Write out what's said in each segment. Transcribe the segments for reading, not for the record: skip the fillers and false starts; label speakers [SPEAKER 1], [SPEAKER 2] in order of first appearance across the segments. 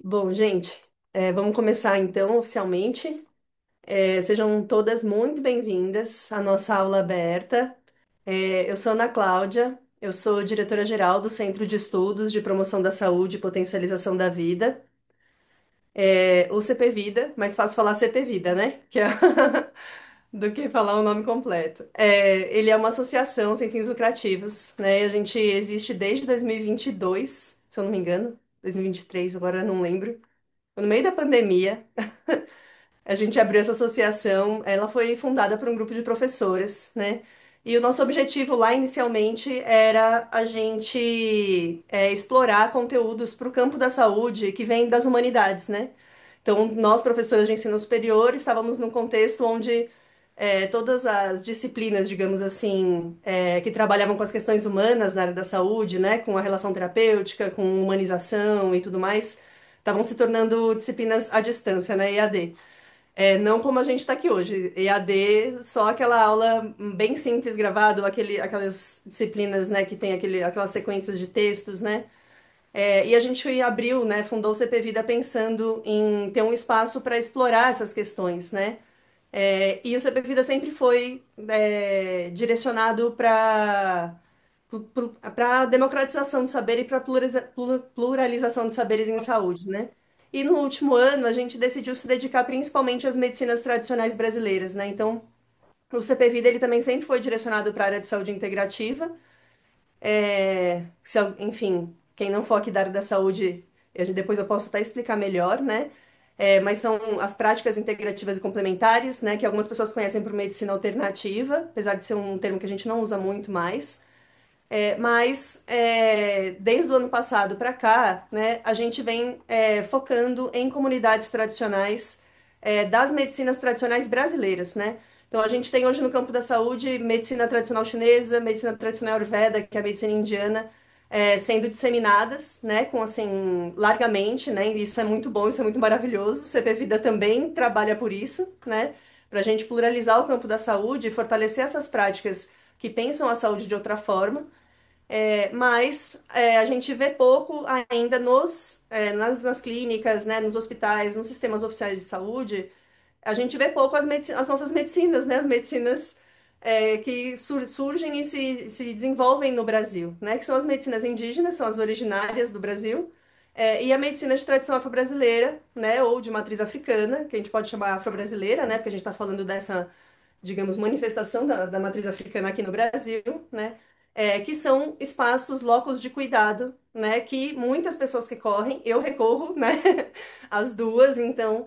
[SPEAKER 1] Bom, gente, vamos começar então oficialmente. Sejam todas muito bem-vindas à nossa aula aberta. Eu sou Ana Cláudia, eu sou diretora-geral do Centro de Estudos de Promoção da Saúde e Potencialização da Vida, ou CP Vida, mais fácil falar CP Vida, né? Do que falar o nome completo. Ele é uma associação sem fins lucrativos, né? E a gente existe desde 2022, se eu não me engano, 2023, agora eu não lembro. No meio da pandemia, a gente abriu essa associação. Ela foi fundada por um grupo de professoras, né? E o nosso objetivo lá inicialmente era a gente explorar conteúdos para o campo da saúde que vem das humanidades, né? Então, nós, professores de ensino superior, estávamos num contexto onde todas as disciplinas, digamos assim, que trabalhavam com as questões humanas na área da saúde, né, com a relação terapêutica, com humanização e tudo mais, estavam se tornando disciplinas à distância, né, EAD. Não como a gente está aqui hoje, EAD, só aquela aula bem simples gravado, aquelas disciplinas, né, que tem aquelas sequências de textos, né, e a gente abriu, né, fundou o CP Vida pensando em ter um espaço para explorar essas questões, né? E o CP Vida sempre foi direcionado para democratização do saber e para pluralização de saberes em saúde, né? E no último ano a gente decidiu se dedicar principalmente às medicinas tradicionais brasileiras, né? Então, o CP Vida ele também sempre foi direcionado para a área de saúde integrativa, enfim, quem não for aqui da área da saúde, depois eu posso até explicar melhor, né? Mas são as práticas integrativas e complementares, né? Que algumas pessoas conhecem por medicina alternativa, apesar de ser um termo que a gente não usa muito mais. Desde o ano passado para cá, né, a gente vem focando em comunidades tradicionais das medicinas tradicionais brasileiras, né? Então a gente tem hoje no campo da saúde medicina tradicional chinesa, medicina tradicional Ayurveda, que é a medicina indiana, sendo disseminadas, né, com assim largamente, né? E isso é muito bom, isso é muito maravilhoso. O CP Vida também trabalha por isso, né? Para a gente pluralizar o campo da saúde e fortalecer essas práticas que pensam a saúde de outra forma. A gente vê pouco ainda nas clínicas, né, nos hospitais, nos sistemas oficiais de saúde, a gente vê pouco as nossas medicinas, né, as medicinas que surgem e se desenvolvem no Brasil, né, que são as medicinas indígenas, são as originárias do Brasil, e a medicina de tradição afro-brasileira, né, ou de matriz africana, que a gente pode chamar afro-brasileira, né, porque a gente está falando dessa, digamos, manifestação da matriz africana aqui no Brasil, né? Que são espaços, locos de cuidado, né? Que muitas pessoas recorrem, eu recorro, né? As duas, então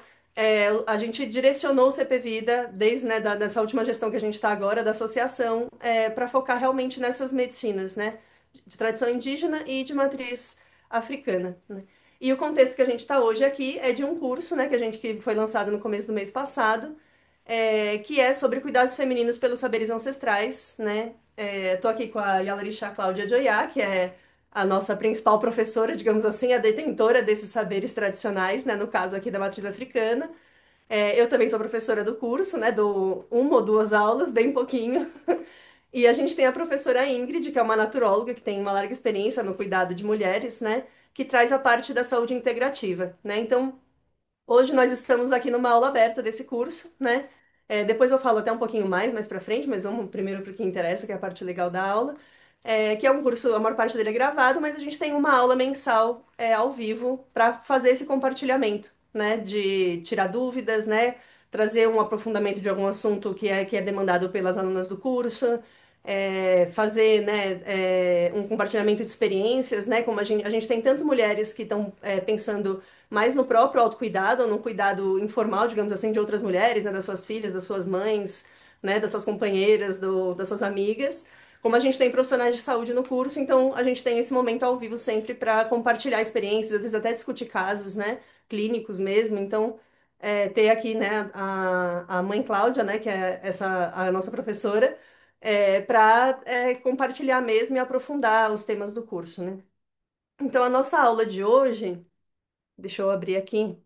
[SPEAKER 1] a gente direcionou o CP Vida desde, né, dessa última gestão que a gente está agora da associação para focar realmente nessas medicinas, né? De tradição indígena e de matriz africana, né? E o contexto que a gente está hoje aqui é de um curso, né, que foi lançado no começo do mês passado, que é sobre cuidados femininos pelos saberes ancestrais, né? Tô aqui com a Yalarixá Cláudia Joiá, que é a nossa principal professora, digamos assim, a detentora desses saberes tradicionais, né? No caso aqui da matriz africana. Eu também sou professora do curso, né? Dou uma ou duas aulas, bem pouquinho. E a gente tem a professora Ingrid, que é uma naturóloga que tem uma larga experiência no cuidado de mulheres, né? Que traz a parte da saúde integrativa, né? Então, hoje nós estamos aqui numa aula aberta desse curso, né? Depois eu falo até um pouquinho mais pra frente, mas vamos primeiro para o que interessa, que é a parte legal da aula. Que é um curso, a maior parte dele é gravado, mas a gente tem uma aula mensal, ao vivo, para fazer esse compartilhamento, né? De tirar dúvidas, né? Trazer um aprofundamento de algum assunto que é demandado pelas alunas do curso, fazer, né, um compartilhamento de experiências, né? Como a gente tem tanto mulheres que estão pensando mais no próprio autocuidado, ou no cuidado informal, digamos assim, de outras mulheres, né, das suas filhas, das suas mães, né, das suas companheiras, das suas amigas. Como a gente tem profissionais de saúde no curso, então a gente tem esse momento ao vivo sempre para compartilhar experiências, às vezes até discutir casos, né, clínicos mesmo. Então, ter aqui, né, a mãe Cláudia, né, que é a nossa professora, para compartilhar mesmo e aprofundar os temas do curso, né? Então, a nossa aula de hoje, deixa eu abrir aqui.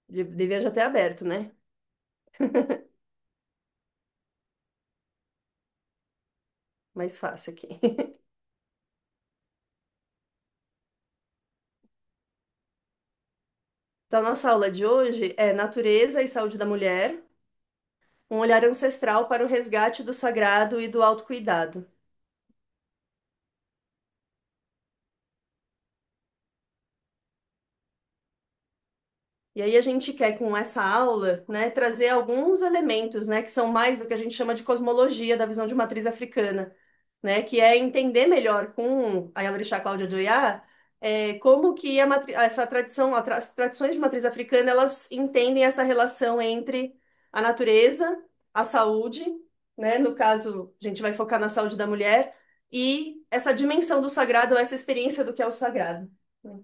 [SPEAKER 1] Devia já ter aberto, né? mais fácil aqui. Então, a nossa aula de hoje é Natureza e Saúde da Mulher, um olhar ancestral para o resgate do sagrado e do autocuidado. E aí a gente quer com essa aula, né, trazer alguns elementos, né, que são mais do que a gente chama de cosmologia da visão de matriz africana, né, que é entender melhor com a Yalorixá Cláudia de Oyá, como que essa tradição, as tradições de matriz africana, elas entendem essa relação entre a natureza, a saúde, né, no caso, a gente vai focar na saúde da mulher, e essa dimensão do sagrado, essa experiência do que é o sagrado. Né?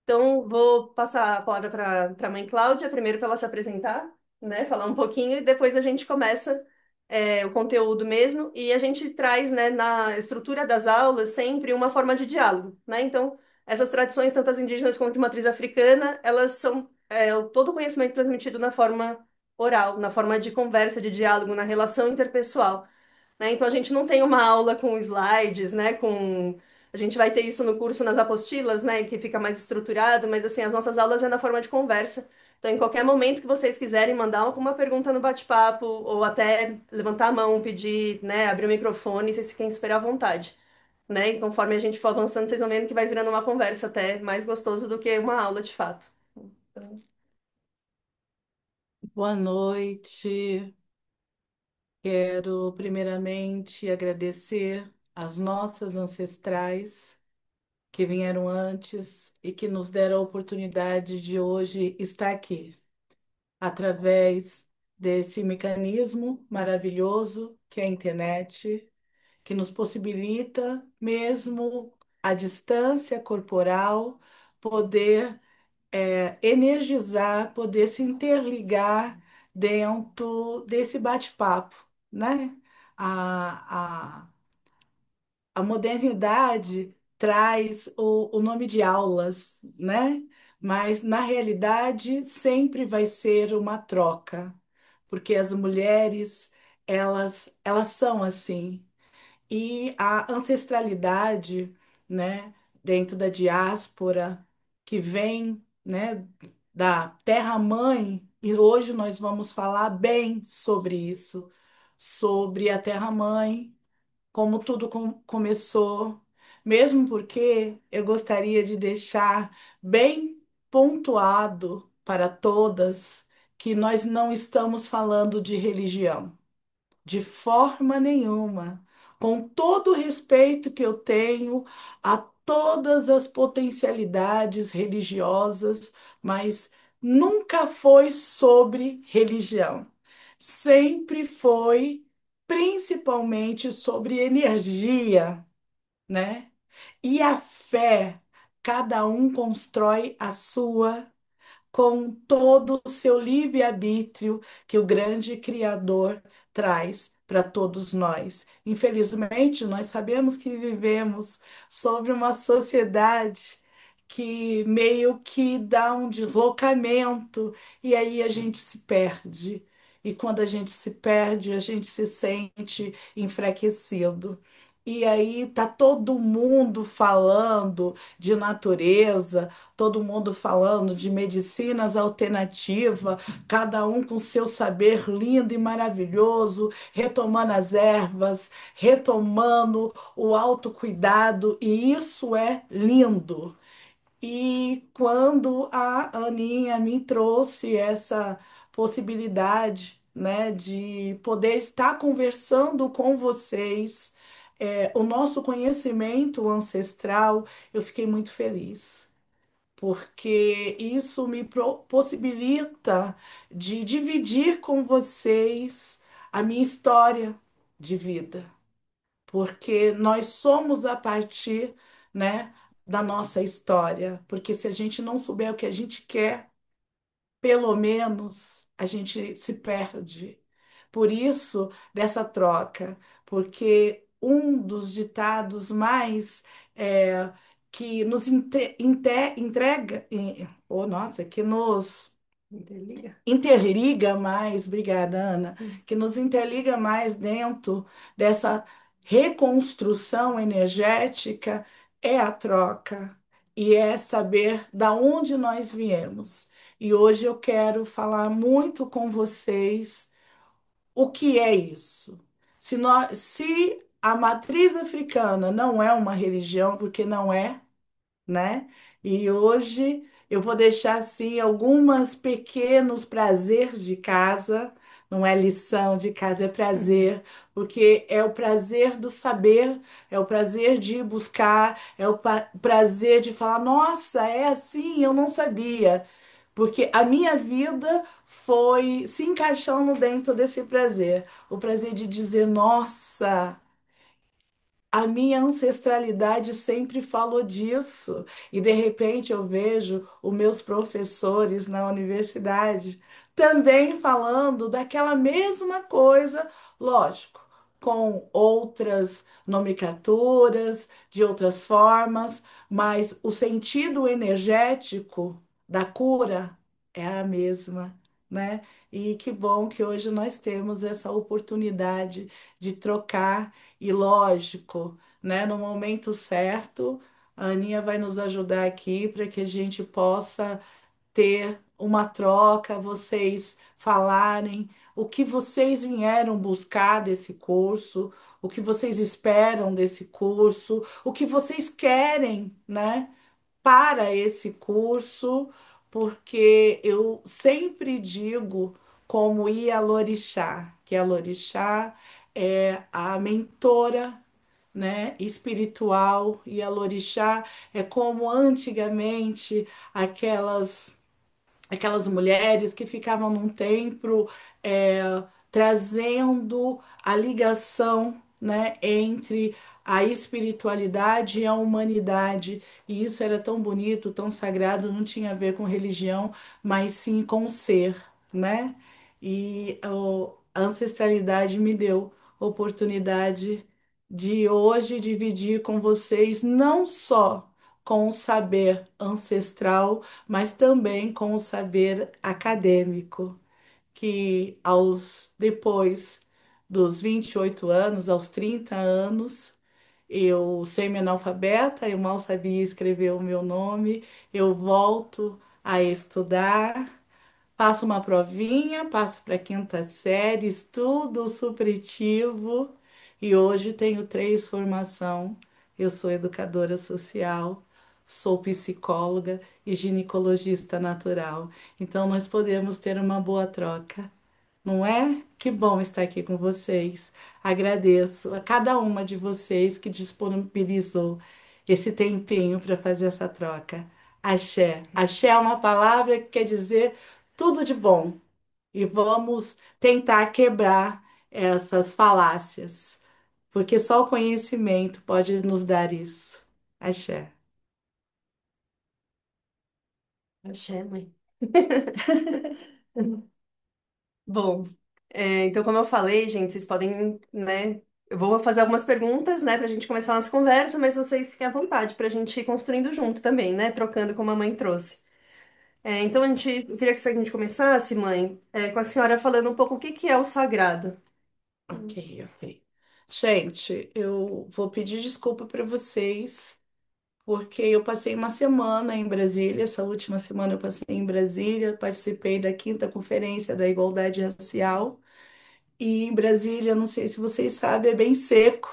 [SPEAKER 1] Então, vou passar a palavra para a mãe Cláudia, primeiro para ela se apresentar, né, falar um pouquinho, e depois a gente começa o conteúdo mesmo, e a gente traz, né, na estrutura das aulas sempre uma forma de diálogo, né? Então, essas tradições, tanto as indígenas quanto de matriz africana, elas são todo o conhecimento transmitido na forma oral, na forma de conversa, de diálogo, na relação interpessoal, né? Então a gente não tem uma aula com slides, né? Com a gente vai ter isso no curso nas apostilas, né? Que fica mais estruturado, mas assim as nossas aulas é na forma de conversa. Então em qualquer momento que vocês quiserem mandar alguma pergunta no bate-papo ou até levantar a mão, pedir, né? Abrir o microfone, vocês fiquem super à vontade, né? E conforme a gente for avançando, vocês vão vendo que vai virando uma conversa até mais gostoso do que uma aula de fato. Então,
[SPEAKER 2] Boa noite. Quero primeiramente agradecer às nossas ancestrais que vieram antes e que nos deram a oportunidade de hoje estar aqui, através desse mecanismo maravilhoso que é a internet, que nos possibilita, mesmo à distância corporal, poder energizar, poder se interligar dentro desse bate-papo, né? A, a modernidade traz o nome de aulas, né? Mas na realidade sempre vai ser uma troca, porque as mulheres elas são assim. E a ancestralidade, né, dentro da diáspora, que vem, né, da terra-mãe, e hoje nós vamos falar bem sobre isso, sobre a terra-mãe, como tudo começou, mesmo porque eu gostaria de deixar bem pontuado para todas que nós não estamos falando de religião. De forma nenhuma. Com todo o respeito que eu tenho a todas as potencialidades religiosas, mas nunca foi sobre religião. Sempre foi principalmente sobre energia, né? E a fé, cada um constrói a sua com todo o seu livre-arbítrio que o grande Criador traz para todos nós. Infelizmente, nós sabemos que vivemos sobre uma sociedade que meio que dá um deslocamento e aí a gente se perde. E quando a gente se perde, a gente se sente enfraquecido. E aí tá todo mundo falando de natureza, todo mundo falando de medicinas alternativas, cada um com seu saber lindo e maravilhoso, retomando as ervas, retomando o autocuidado, e isso é lindo. E quando a Aninha me trouxe essa possibilidade, né, de poder estar conversando com vocês, o nosso conhecimento ancestral, eu fiquei muito feliz porque isso me possibilita de dividir com vocês a minha história de vida, porque nós somos a partir, né, da nossa história, porque se a gente não souber o que a gente quer, pelo menos a gente se perde. Por isso, dessa troca, porque um dos ditados mais que nos entrega, oh, nossa, que nos
[SPEAKER 1] interliga.
[SPEAKER 2] interliga mais, obrigada, Ana, que nos interliga mais dentro dessa. reconstrução energética é a troca e é saber da onde nós viemos. E hoje eu quero falar muito com vocês o que é isso. Se a matriz africana não é uma religião, porque não é, né? E hoje eu vou deixar assim algumas pequenos prazeres de casa, não é lição de casa, é prazer, porque é o prazer do saber, é o prazer de ir buscar, é o prazer de falar, nossa, é assim, eu não sabia. Porque a minha vida foi se encaixando dentro desse prazer, o prazer de dizer, nossa, a minha ancestralidade sempre falou disso, e de repente eu vejo os meus professores na universidade também falando daquela mesma coisa, lógico, com outras nomenclaturas, de outras formas, mas o sentido energético da cura é a mesma, né? E que bom que hoje nós temos essa oportunidade de trocar. E lógico, né, no momento certo, a Aninha vai nos ajudar aqui para que a gente possa ter uma troca, vocês falarem o que vocês vieram buscar desse curso, o que vocês esperam desse curso, o que vocês querem, né, para esse curso, porque eu sempre digo como Ialorixá, que a Lorixá é a mentora, né, espiritual, e a Lorixá é como antigamente aquelas mulheres que ficavam num templo é, trazendo a ligação, né, entre a espiritualidade e a humanidade. E isso era tão bonito, tão sagrado, não tinha a ver com religião, mas sim com o ser, né? E a ancestralidade me deu oportunidade de hoje dividir com vocês não só com o saber ancestral, mas também com o saber acadêmico, que depois dos 28 anos, aos 30 anos, eu semi-analfabeta, eu mal sabia escrever o meu nome, eu volto a estudar, faço uma provinha, passo para a quinta série, estudo o supletivo e hoje tenho três formações. Eu sou educadora social, sou psicóloga e ginecologista natural. Então, nós podemos ter uma boa troca, não é? Que bom estar aqui com vocês. Agradeço a cada uma de vocês que disponibilizou esse tempinho para fazer essa troca. Axé. Axé é uma palavra que quer dizer tudo de bom. E vamos tentar quebrar essas falácias, porque só o conhecimento pode nos dar isso. Axé.
[SPEAKER 1] Axé, mãe. Bom, então como eu falei, gente, vocês podem, né? Eu vou fazer algumas perguntas, né, pra gente começar a nossa conversa, mas vocês fiquem à vontade pra gente ir construindo junto também, né? Trocando como a mãe trouxe. Então eu queria que a gente começasse, mãe, com a senhora falando um pouco o que que é o sagrado.
[SPEAKER 2] Ok, ok. Gente, eu vou pedir desculpa para vocês, porque eu passei uma semana em Brasília. Essa última semana eu passei em Brasília, participei da quinta conferência da igualdade racial. E em Brasília, não sei se vocês sabem, é bem seco.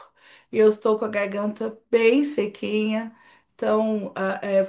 [SPEAKER 2] E eu estou com a garganta bem sequinha. Então,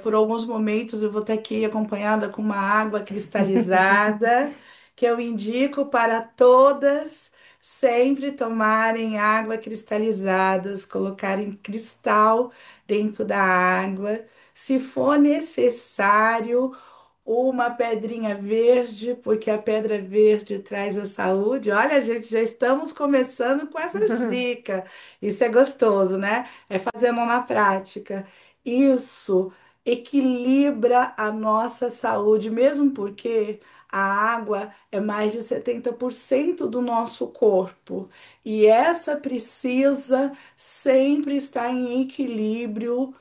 [SPEAKER 2] por alguns momentos eu vou estar aqui acompanhada com uma água cristalizada, que eu indico para todas sempre tomarem água cristalizadas, colocarem cristal dentro da água. Se for necessário, uma pedrinha verde, porque a pedra verde traz a saúde. Olha, gente, já estamos começando com essas dicas. Isso é gostoso, né? É fazendo na prática. Isso equilibra a nossa saúde, mesmo porque a água é mais de 70% do nosso corpo. E essa precisa sempre estar em equilíbrio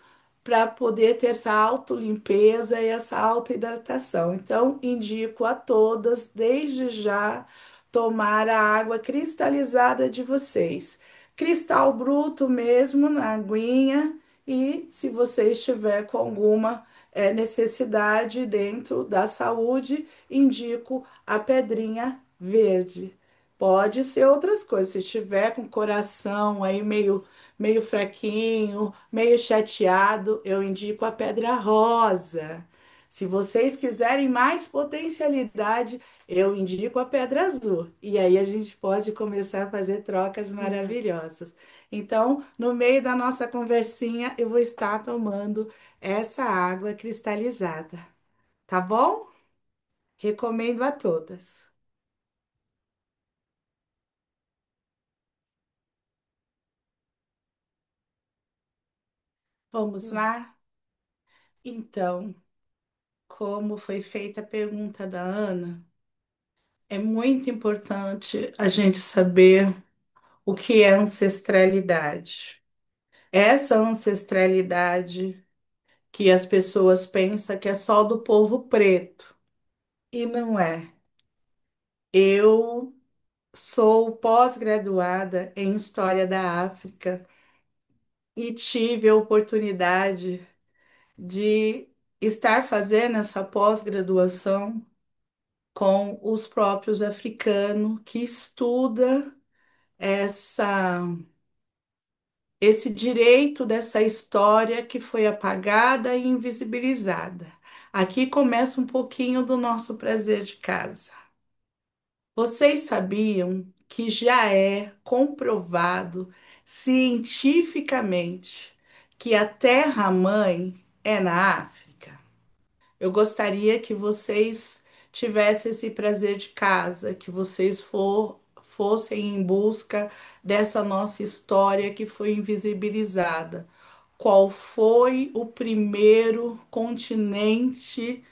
[SPEAKER 2] para poder ter essa autolimpeza e essa autoidratação. Então, indico a todas, desde já, tomar a água cristalizada de vocês. cristal bruto mesmo na aguinha. E se você estiver com alguma necessidade dentro da saúde, indico a pedrinha verde. Pode ser outras coisas. Se estiver com o coração aí meio fraquinho, meio chateado, eu indico a pedra rosa. Se vocês quiserem mais potencialidade, eu indico a pedra azul. E aí a gente pode começar a fazer trocas
[SPEAKER 1] Uhum.
[SPEAKER 2] maravilhosas. Então, no meio da nossa conversinha, eu vou estar tomando essa água cristalizada, tá bom? Recomendo a todas. Vamos
[SPEAKER 1] Uhum.
[SPEAKER 2] lá? Então, como foi feita a pergunta da Ana, é muito importante a gente saber o que é ancestralidade. Essa ancestralidade que as pessoas pensam que é só do povo preto, e não é. Eu sou pós-graduada em História da África e tive a oportunidade de estar fazendo essa pós-graduação com os próprios africanos que estuda essa esse direito dessa história que foi apagada e invisibilizada. Aqui começa um pouquinho do nosso prazer de casa. Vocês sabiam que já é comprovado cientificamente que a Terra-mãe é na África? Eu gostaria que vocês tivessem esse prazer de casa, que vocês fossem em busca dessa nossa história que foi invisibilizada. Qual foi o primeiro continente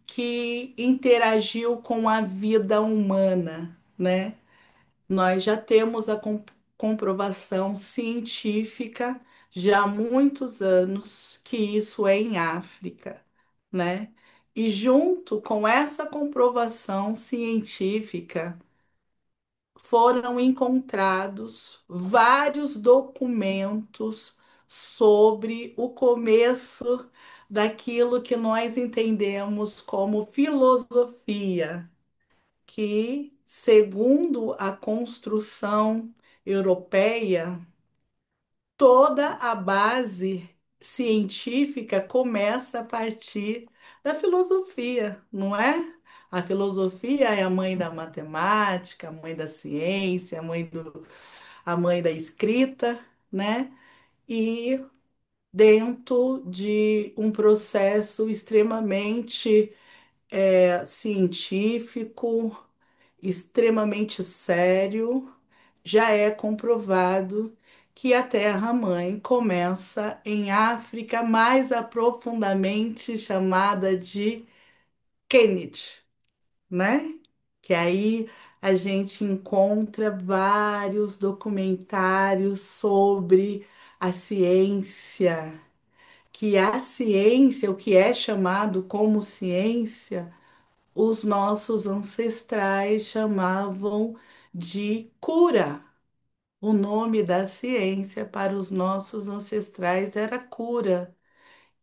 [SPEAKER 2] que interagiu com a vida humana, né? Nós já temos a comprovação científica já há muitos anos que isso é em África, né? E junto com essa comprovação científica, foram encontrados vários documentos sobre o começo daquilo que nós entendemos como filosofia, que, segundo a construção europeia, toda a base científica começa a partir da filosofia, não é? A filosofia é a mãe da matemática, a mãe da ciência, a mãe da escrita, né? E dentro de um processo extremamente científico, extremamente sério, já é comprovado que a Terra-mãe começa em África, mais aprofundadamente chamada de Kennedy, né? Que aí a gente encontra vários documentários sobre a ciência, que a ciência, o que é chamado como ciência, os nossos ancestrais chamavam de cura. O nome da ciência para os nossos ancestrais era cura.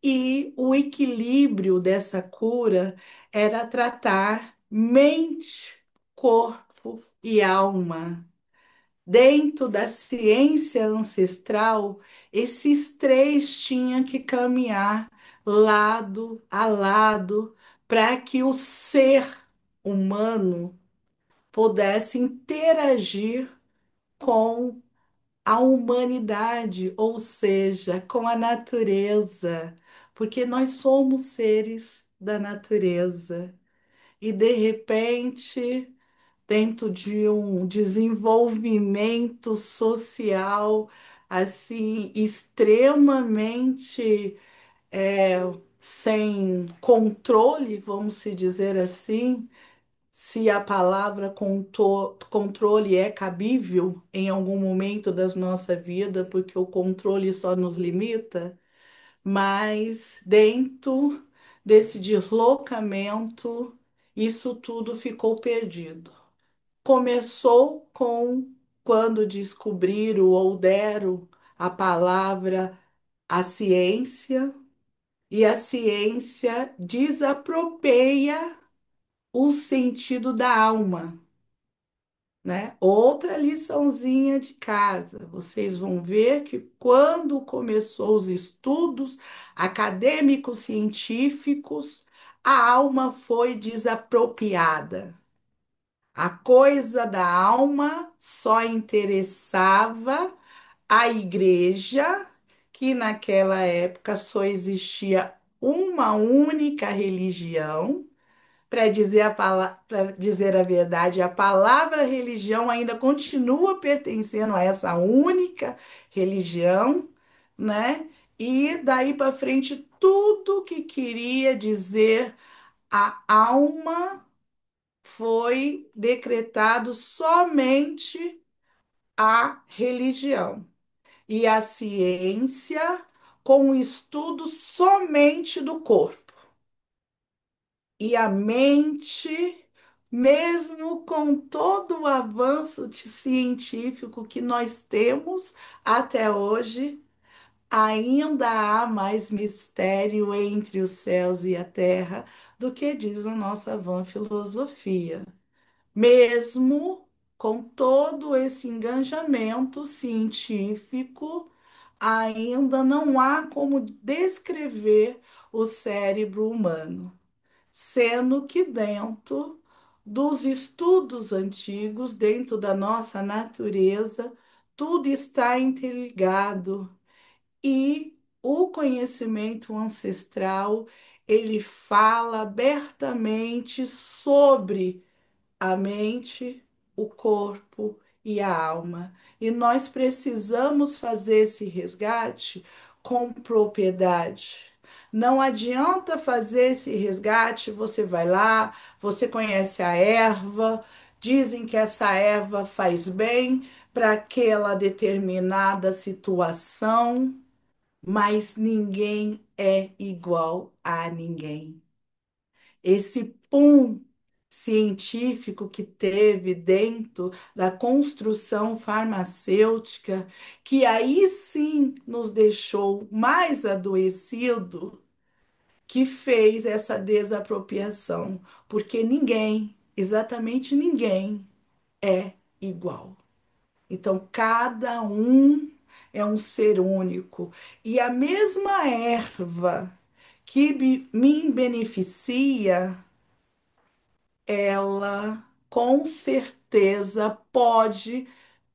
[SPEAKER 2] E o equilíbrio dessa cura era tratar mente, corpo e alma. Dentro da ciência ancestral, esses três tinham que caminhar lado a lado para que o ser humano pudesse interagir com a humanidade, ou seja, com a natureza, porque nós somos seres da natureza. E de repente, dentro de um desenvolvimento social assim extremamente é, sem controle, vamos se dizer assim, se a palavra controle é cabível em algum momento das nossa vida, porque o controle só nos limita, mas dentro desse deslocamento, isso tudo ficou perdido. Começou com quando descobriram ou deram a palavra à ciência, e a ciência desapropria o sentido da alma, né? Outra liçãozinha de casa. Vocês vão ver que quando começou os estudos acadêmicos científicos, a alma foi desapropriada. A coisa da alma só interessava a igreja, que naquela época só existia uma única religião. Para dizer para dizer a verdade, a palavra religião ainda continua pertencendo a essa única religião, né? E daí para frente, tudo que queria dizer a alma foi decretado somente a religião. E a ciência com o estudo somente do corpo. E a mente, mesmo com todo o avanço científico que nós temos até hoje, ainda há mais mistério entre os céus e a terra do que diz a nossa vã filosofia. Mesmo com todo esse engajamento científico, ainda não há como descrever o cérebro humano, sendo que dentro dos estudos antigos, dentro da nossa natureza, tudo está interligado e o conhecimento ancestral, ele fala abertamente sobre a mente, o corpo e a alma. E nós precisamos fazer esse resgate com propriedade. Não adianta fazer esse resgate, você vai lá, você conhece a erva, dizem que essa erva faz bem para aquela determinada situação, mas ninguém é igual a ninguém. Esse pum científico que teve dentro da construção farmacêutica, que aí sim nos deixou mais adoecido, que fez essa desapropriação, porque ninguém, exatamente ninguém, é igual. Então, cada um é um ser único. E a mesma erva que me beneficia, ela com certeza pode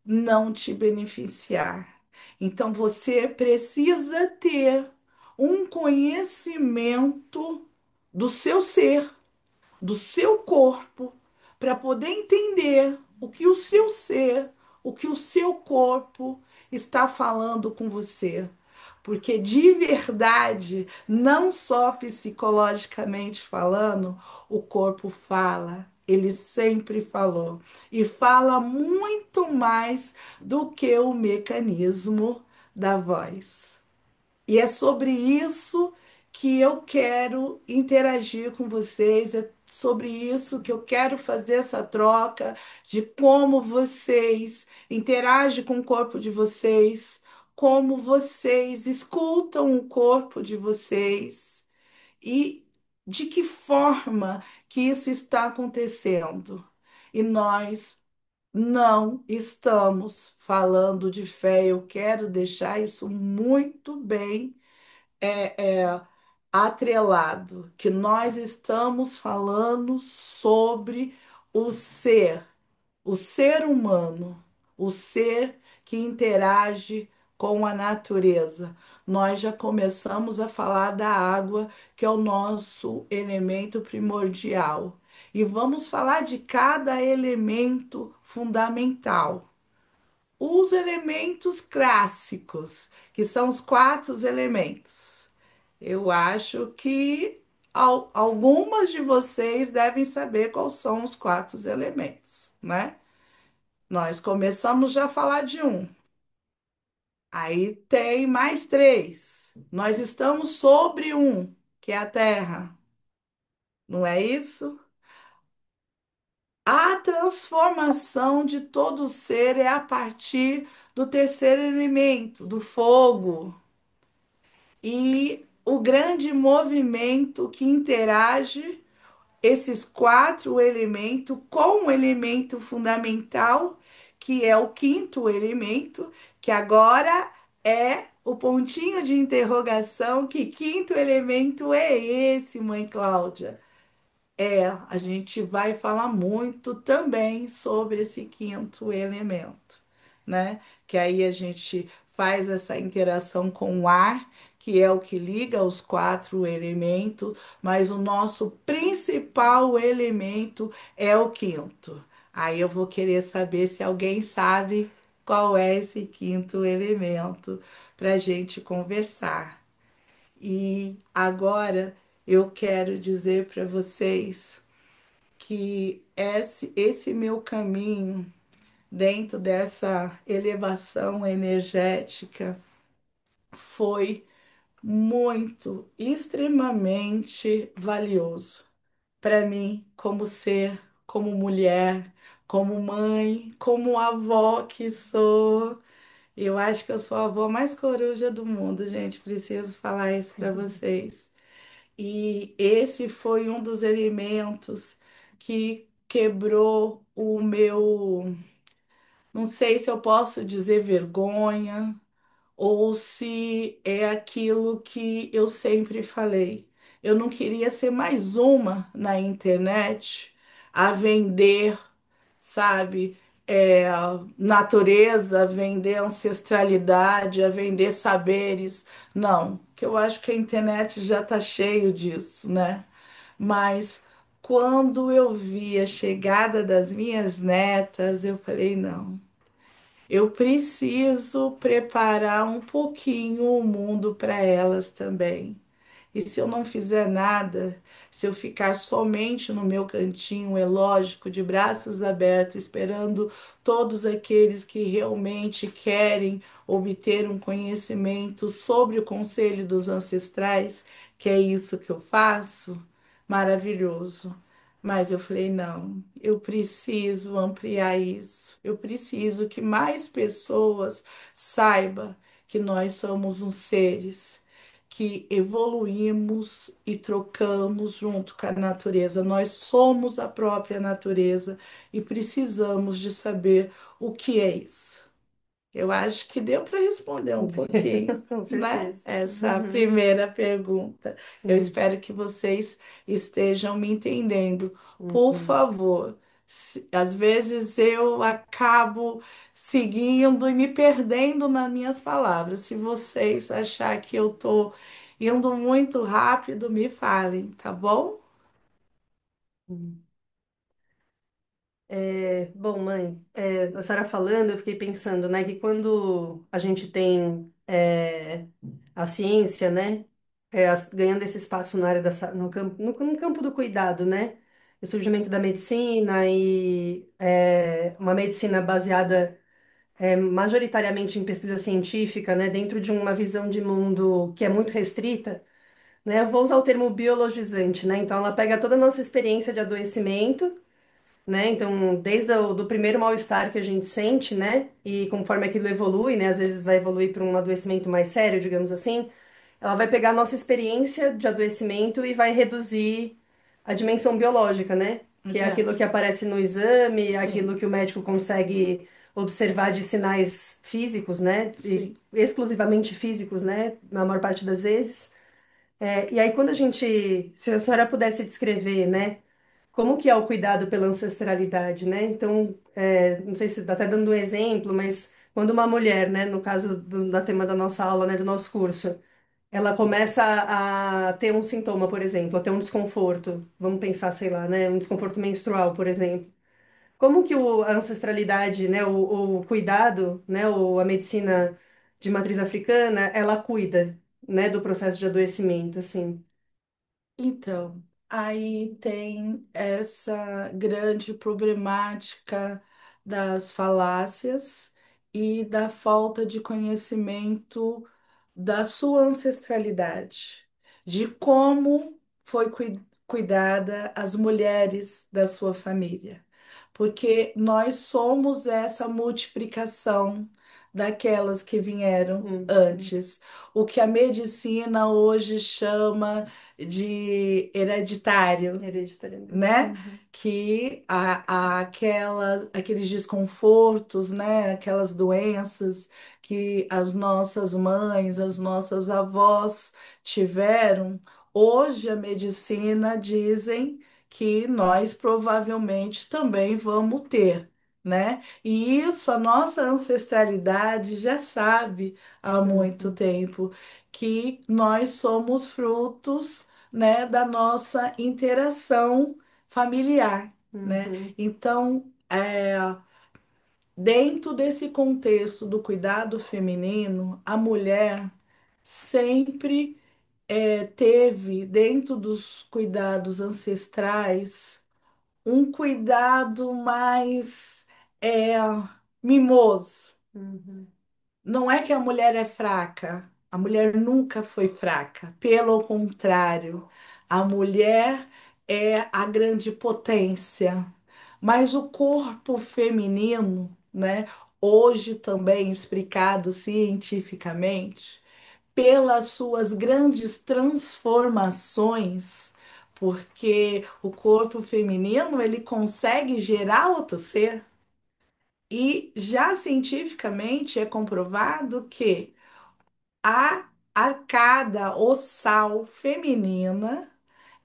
[SPEAKER 2] não te beneficiar. Então você precisa ter um conhecimento do seu ser, do seu corpo, para poder entender o que o seu ser, o que o seu corpo está falando com você. Porque de verdade, não só psicologicamente falando, o corpo fala. Ele sempre falou. E fala muito mais do que o mecanismo da voz. E é sobre isso que eu quero interagir com vocês, é sobre isso que eu quero fazer essa troca de como vocês interagem com o corpo de vocês, como vocês escutam o corpo de vocês e de que forma que isso está acontecendo. E nós não estamos falando de fé, eu quero deixar isso muito bem atrelado, que nós estamos falando sobre o ser humano, o ser que interage com a natureza. Nós já começamos a falar da água, que é o nosso elemento primordial. E vamos falar de cada elemento fundamental. Os elementos clássicos, que são os quatro elementos. Eu acho que algumas de vocês devem saber quais são os quatro elementos, né? Nós começamos já a falar de um. Aí tem mais três. Nós estamos sobre um, que é a Terra. Não é isso? A transformação de todo ser é a partir do terceiro elemento, do fogo. E o grande movimento que interage esses quatro elementos com o elemento fundamental, que é o quinto elemento, que agora é o pontinho de interrogação, que quinto elemento é esse, mãe Cláudia? A gente vai falar muito também sobre esse quinto elemento, né? Que aí a gente faz essa interação com o ar, que é o que liga os quatro elementos, mas o nosso principal elemento é o quinto. Aí eu vou querer saber se alguém sabe qual é esse quinto elemento para a gente conversar. E agora eu quero dizer para vocês que esse meu caminho dentro dessa elevação energética foi muito, extremamente valioso para mim, como ser, como mulher, como mãe, como avó que sou. Eu acho que eu sou a avó mais coruja do mundo, gente. Preciso falar isso para vocês. E esse foi um dos elementos que quebrou o meu, não sei se eu posso dizer vergonha, ou se é aquilo que eu sempre falei. Eu não queria ser mais uma na internet a vender, sabe? Natureza, a vender ancestralidade, a vender saberes. Não, que eu acho que a internet já está cheio disso, né? Mas quando eu vi a chegada das minhas netas, eu falei, não. Eu preciso preparar um pouquinho o mundo para elas também. E se eu não fizer nada, se eu ficar somente no meu cantinho, é lógico, de braços abertos, esperando todos aqueles que realmente querem obter um conhecimento sobre o conselho dos ancestrais, que é isso que eu faço, maravilhoso. Mas eu falei, não, eu preciso ampliar isso. Eu preciso que mais pessoas saibam que nós somos uns seres que evoluímos e trocamos junto com a natureza. Nós somos a própria natureza e precisamos de saber o que é isso. Eu acho que deu para responder um pouquinho,
[SPEAKER 1] Com
[SPEAKER 2] né?
[SPEAKER 1] certeza.
[SPEAKER 2] Essa
[SPEAKER 1] Uhum.
[SPEAKER 2] primeira pergunta. Eu
[SPEAKER 1] Sim.
[SPEAKER 2] espero que vocês estejam me entendendo. Por
[SPEAKER 1] Uhum.
[SPEAKER 2] favor, às vezes eu acabo seguindo e me perdendo nas minhas palavras. Se vocês achar que eu estou indo muito rápido, me falem, tá bom?
[SPEAKER 1] Uhum. Bom, mãe, a senhora falando, eu fiquei pensando, né, que quando a gente tem a ciência, né, ganhando esse espaço na área no campo, no campo do cuidado, né, o surgimento da medicina e uma medicina baseada majoritariamente em pesquisa científica, né, dentro de uma visão de mundo que é muito restrita, né, eu vou usar o termo biologizante, né, então ela pega toda a nossa experiência de adoecimento, né? Então, desde o do primeiro mal-estar que a gente sente, né? E conforme aquilo evolui, né? Às vezes vai evoluir para um adoecimento mais sério, digamos assim. Ela vai pegar a nossa experiência de adoecimento e vai reduzir a dimensão biológica, né? Que é aquilo
[SPEAKER 2] Exato.
[SPEAKER 1] que aparece no exame, aquilo
[SPEAKER 2] Sim,
[SPEAKER 1] que o médico consegue observar de sinais físicos, né? E
[SPEAKER 2] sim.
[SPEAKER 1] exclusivamente físicos, né? Na maior parte das vezes. E aí, quando a gente, se a senhora pudesse descrever, né? Como que é o cuidado pela ancestralidade, né? Então, não sei se está até dando um exemplo, mas quando uma mulher, né, no caso da tema da nossa aula, né, do nosso curso, ela começa a ter um sintoma, por exemplo, a ter um desconforto, vamos pensar, sei lá, né, um desconforto menstrual, por exemplo. Como que a ancestralidade, né, o cuidado, né, ou a medicina de matriz africana, ela cuida, né, do processo de adoecimento, assim?
[SPEAKER 2] Então, aí tem essa grande problemática das falácias e da falta de conhecimento da sua ancestralidade, de como foi cuidada as mulheres da sua família. porque nós somos essa multiplicação daquelas que vieram
[SPEAKER 1] Uhum.
[SPEAKER 2] antes. O que a medicina hoje chama de hereditário,
[SPEAKER 1] Hereditariamente.
[SPEAKER 2] né?
[SPEAKER 1] Uhum.
[SPEAKER 2] Que aqueles desconfortos, né? Aquelas doenças que as nossas mães, as nossas avós tiveram, hoje a medicina dizem que nós provavelmente também vamos ter, né? E isso a nossa ancestralidade já sabe há muito
[SPEAKER 1] Uhum.
[SPEAKER 2] tempo, que nós somos frutos, né, da nossa interação familiar, né?
[SPEAKER 1] Uhum.
[SPEAKER 2] Então, dentro desse contexto do cuidado feminino, a mulher sempre teve, dentro dos cuidados ancestrais, um cuidado mais é, mimoso.
[SPEAKER 1] Uhum.
[SPEAKER 2] Não é que a mulher é fraca, a mulher nunca foi fraca, pelo contrário, a mulher é a grande potência, mas o corpo feminino, né, hoje também explicado cientificamente, pelas suas grandes transformações, porque o corpo feminino ele consegue gerar outro ser. E já cientificamente é comprovado que a arcada ossal feminina,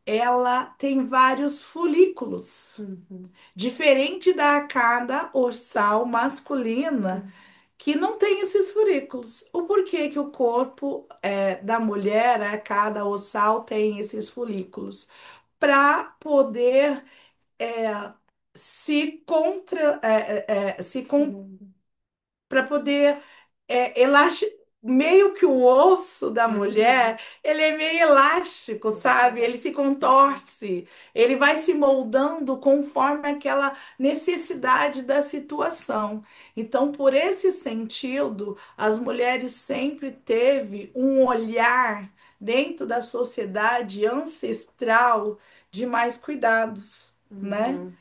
[SPEAKER 2] ela tem vários folículos,
[SPEAKER 1] Uhum.
[SPEAKER 2] diferente da arcada ossal masculina,
[SPEAKER 1] Uhum.
[SPEAKER 2] que não tem esses folículos. O porquê que o corpo da mulher, a arcada ossal, tem esses folículos? Para poder se contra, se
[SPEAKER 1] Sim.
[SPEAKER 2] para poder meio que o osso da
[SPEAKER 1] Uhum.
[SPEAKER 2] mulher, ele é meio elástico, sabe? Ele se contorce, ele vai se moldando conforme aquela necessidade da situação. Então, por esse sentido, as mulheres sempre teve um olhar dentro da sociedade ancestral de mais cuidados, né?
[SPEAKER 1] Uhum.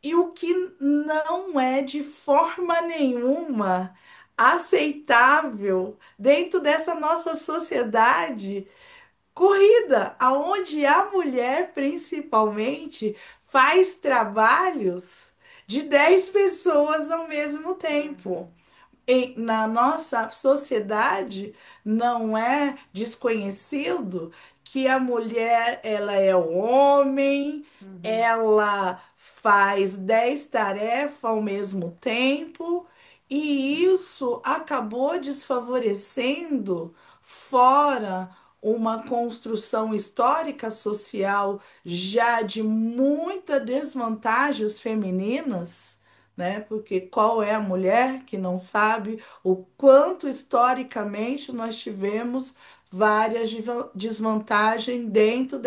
[SPEAKER 2] E o que não é de forma nenhuma aceitável dentro dessa nossa sociedade corrida, aonde a mulher principalmente faz trabalhos de 10 pessoas ao mesmo tempo.
[SPEAKER 1] Uhum.
[SPEAKER 2] Na nossa sociedade não é desconhecido que a mulher ela é o homem,
[SPEAKER 1] Uhum.
[SPEAKER 2] ela faz 10 tarefas ao mesmo tempo, e isso acabou desfavorecendo fora uma construção histórica social já de muitas desvantagens femininas, né? Porque qual é a mulher que não sabe o quanto historicamente nós tivemos várias desvantagens dentro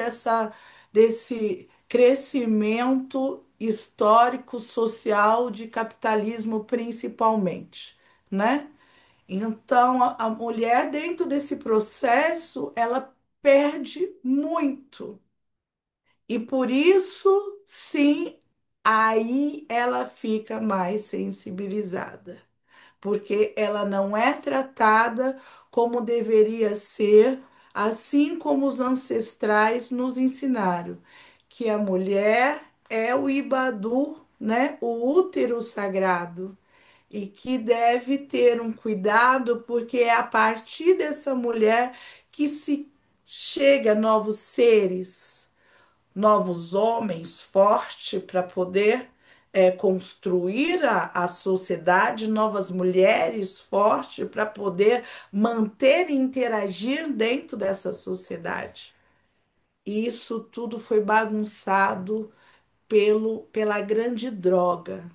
[SPEAKER 2] desse crescimento histórico social de capitalismo principalmente, né? Então a mulher dentro desse processo ela perde muito. E por isso, sim, aí ela fica mais sensibilizada, porque ela não é tratada como deveria ser, assim como os ancestrais nos ensinaram, que a mulher é o ibadu, né, o útero sagrado, e que deve ter um cuidado, porque é a partir dessa mulher que se chega novos seres, novos homens fortes para poder construir a sociedade, novas mulheres fortes para poder manter e interagir dentro dessa sociedade. E isso tudo foi bagunçado pela grande droga.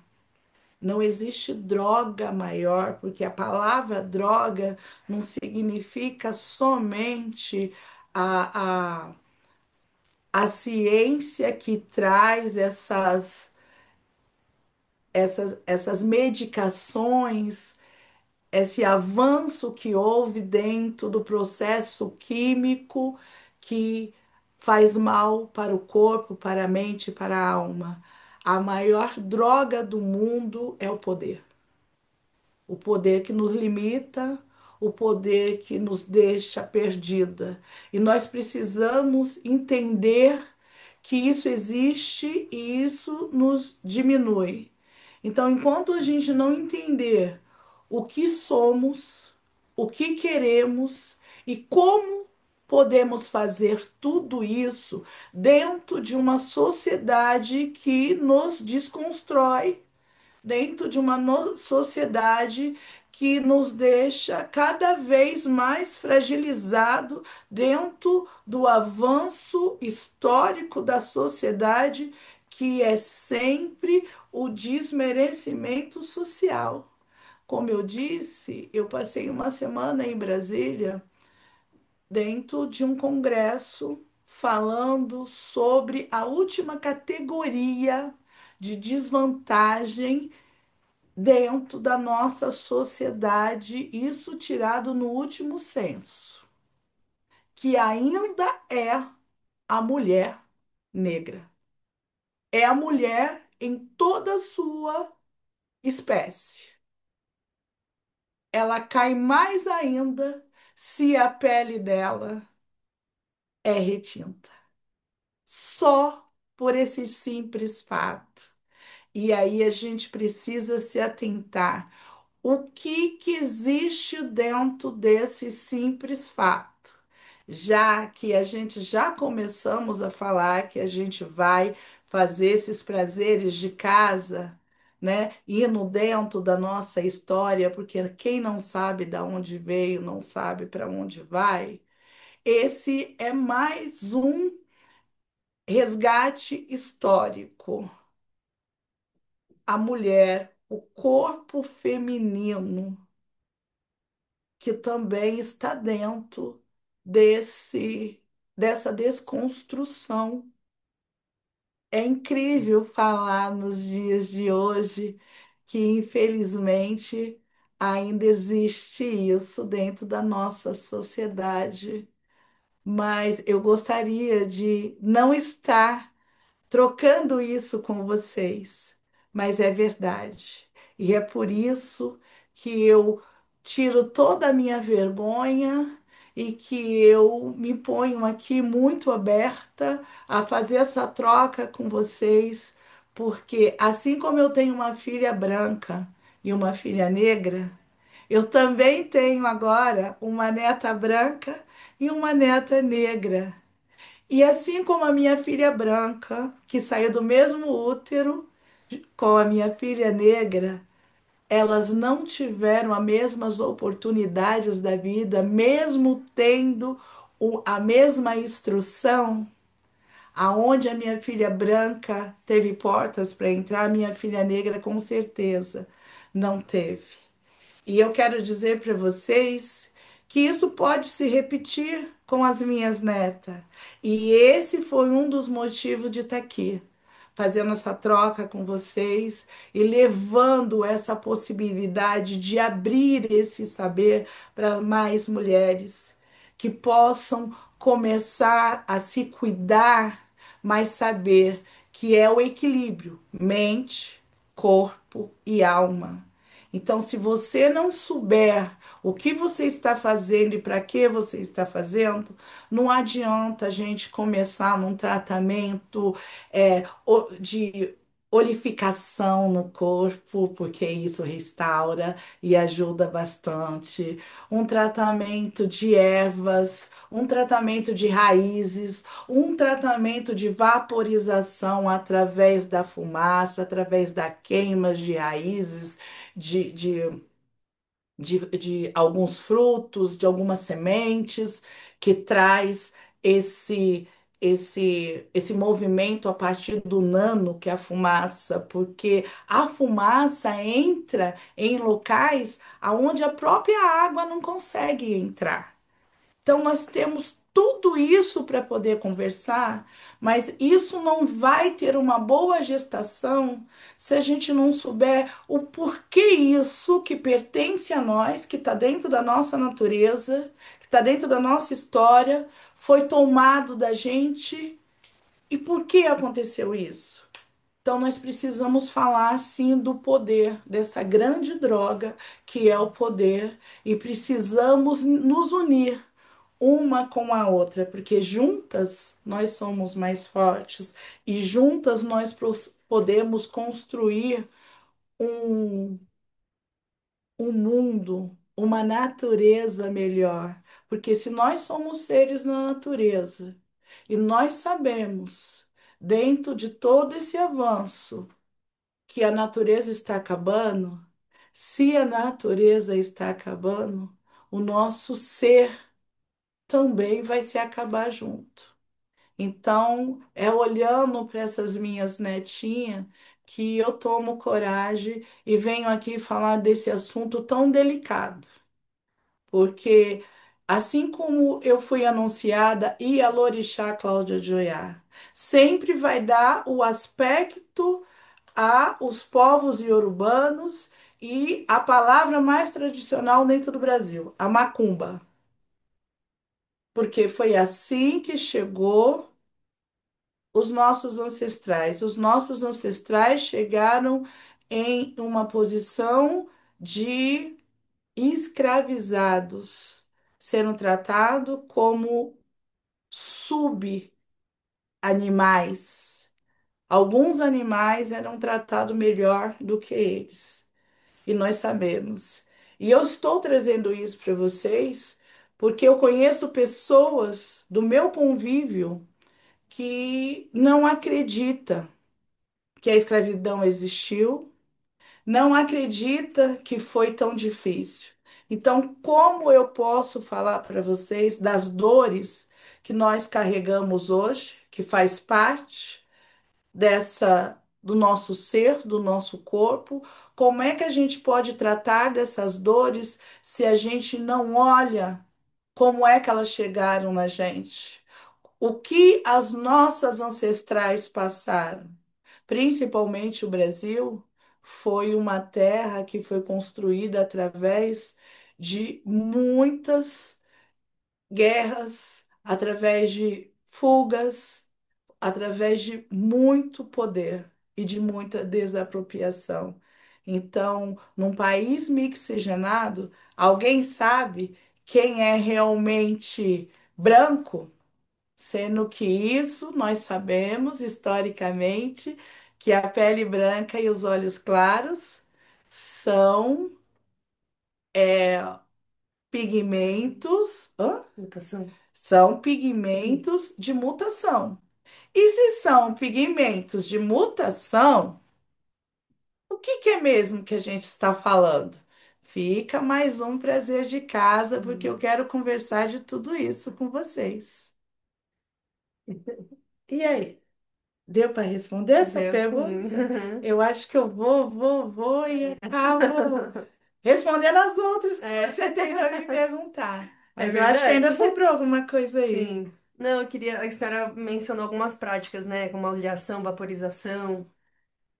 [SPEAKER 2] Não existe droga maior, porque a palavra droga não significa somente a ciência que traz essas medicações, esse avanço que houve dentro do processo químico que faz mal para o corpo, para a mente, para a alma. a maior droga do mundo é o poder. O poder que nos limita, o poder que nos deixa perdida. E nós precisamos entender que isso existe e isso nos diminui. Então, enquanto a gente não entender o que somos, o que queremos e como podemos fazer tudo isso dentro de uma sociedade que nos desconstrói, dentro de uma sociedade que nos deixa cada vez mais fragilizado dentro do avanço histórico da sociedade, que é sempre o desmerecimento social. Como eu disse, eu passei uma semana em Brasília, dentro de um congresso, falando sobre a última categoria de desvantagem dentro da nossa sociedade, isso tirado no último censo, que ainda é a mulher negra. É a mulher em toda a sua espécie. Ela cai mais ainda se a pele dela é retinta. Só por esse simples fato. E aí a gente precisa se atentar. O que que existe dentro desse simples fato? Já que a gente já começamos a falar que a gente vai fazer esses prazeres de casa, né? Indo dentro da nossa história, porque quem não sabe de onde veio, não sabe para onde vai. Esse é mais um resgate histórico. A mulher, o corpo feminino que também está dentro dessa desconstrução. É incrível falar nos dias de hoje que, infelizmente, ainda existe isso dentro da nossa sociedade, mas eu gostaria de não estar trocando isso com vocês, mas é verdade. E é por isso que eu tiro toda a minha vergonha e que eu me ponho aqui muito aberta a fazer essa troca com vocês, porque assim como eu tenho uma filha branca e uma filha negra, eu também tenho agora uma neta branca e uma neta negra. E assim como a minha filha branca, que saiu do mesmo útero com a minha filha negra, elas não tiveram as mesmas oportunidades da vida, mesmo tendo a mesma instrução, aonde a minha filha branca teve portas para entrar, a minha filha negra com certeza não teve. E eu quero dizer para vocês que isso pode se repetir com as minhas netas. E esse foi um dos motivos de estar aqui, fazendo essa troca com vocês e levando essa possibilidade de abrir esse saber para mais mulheres que possam começar a se cuidar, mas saber que é o equilíbrio mente, corpo e alma. Então, se você não souber o que você está fazendo e para que você está fazendo, não adianta a gente começar num tratamento de olificação no corpo, porque isso restaura e ajuda bastante. Um tratamento de ervas, um tratamento de raízes, um tratamento de vaporização através da fumaça, através da queima de raízes de, de, de alguns frutos, de algumas sementes, que traz esse movimento a partir do nano, que é a fumaça, porque a fumaça entra em locais aonde a própria água não consegue entrar. Então, nós temos tudo isso para poder conversar, mas isso não vai ter uma boa gestação se a gente não souber o porquê isso que pertence a nós, que está dentro da nossa natureza, que está dentro da nossa história, foi tomado da gente e por que aconteceu isso. Então, nós precisamos falar sim do poder, dessa grande droga que é o poder, e precisamos nos unir uma com a outra, porque juntas nós somos mais fortes e juntas nós podemos construir um, um mundo, uma natureza melhor. Porque se nós somos seres na natureza e nós sabemos, dentro de todo esse avanço, que a natureza está acabando, se a natureza está acabando, o nosso ser também vai se acabar junto. Então, é olhando para essas minhas netinhas que eu tomo coragem e venho aqui falar desse assunto tão delicado, porque assim como eu fui anunciada e a Lorixá Cláudia de Oiá, sempre vai dar o aspecto a os povos iorubanos e a palavra mais tradicional dentro do Brasil, a macumba, porque foi assim que chegou os nossos ancestrais. Os nossos ancestrais chegaram em uma posição de escravizados, sendo tratados como sub-animais. Alguns animais eram tratados melhor do que eles, e nós sabemos. E eu estou trazendo isso para vocês porque eu conheço pessoas do meu convívio que não acreditam que a escravidão existiu, não acredita que foi tão difícil. Então, como eu posso falar para vocês das dores que nós carregamos hoje, que faz parte dessa do nosso ser, do nosso corpo? Como é que a gente pode tratar dessas dores se a gente não olha como é que elas chegaram na gente? O que as nossas ancestrais passaram? Principalmente o Brasil, foi uma terra que foi construída através de muitas guerras, através de fugas, através de muito poder e de muita desapropriação. Então, num país mixigenado, alguém sabe quem é realmente branco? Sendo que isso nós sabemos historicamente que a pele branca e os olhos claros são pigmentos,
[SPEAKER 1] Mutação.
[SPEAKER 2] são pigmentos de mutação. E se são pigmentos de mutação, o que que é mesmo que a gente está falando? Fica mais um prazer de casa, porque eu quero conversar de tudo isso com vocês. E aí? Deu para responder essa
[SPEAKER 1] Deu sim.
[SPEAKER 2] pergunta? Eu acho que eu vou e acabo respondendo as outras que
[SPEAKER 1] É,
[SPEAKER 2] você tem para me perguntar.
[SPEAKER 1] é
[SPEAKER 2] Mas eu acho que ainda
[SPEAKER 1] verdade.
[SPEAKER 2] sobrou alguma coisa aí.
[SPEAKER 1] Sim. Não, eu queria. A senhora mencionou algumas práticas, né? Como oleação, vaporização.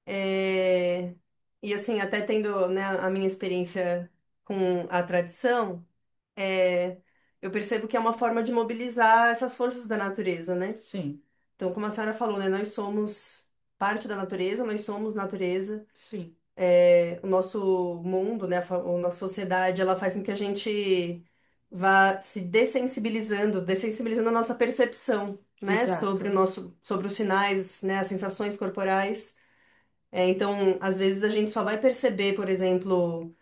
[SPEAKER 1] É, e assim, até tendo, né, a minha experiência com a tradição, é, eu percebo que é uma forma de mobilizar essas forças da natureza, né?
[SPEAKER 2] Sim,
[SPEAKER 1] Então, como a senhora falou, né? Nós somos parte da natureza, nós somos natureza.
[SPEAKER 2] sim,
[SPEAKER 1] O nosso mundo, né, a nossa sociedade, ela faz com que a gente vá se dessensibilizando a nossa percepção, né, sobre o
[SPEAKER 2] exato.
[SPEAKER 1] nosso, sobre os sinais, né, as sensações corporais. Então, às vezes a gente só vai perceber, por exemplo,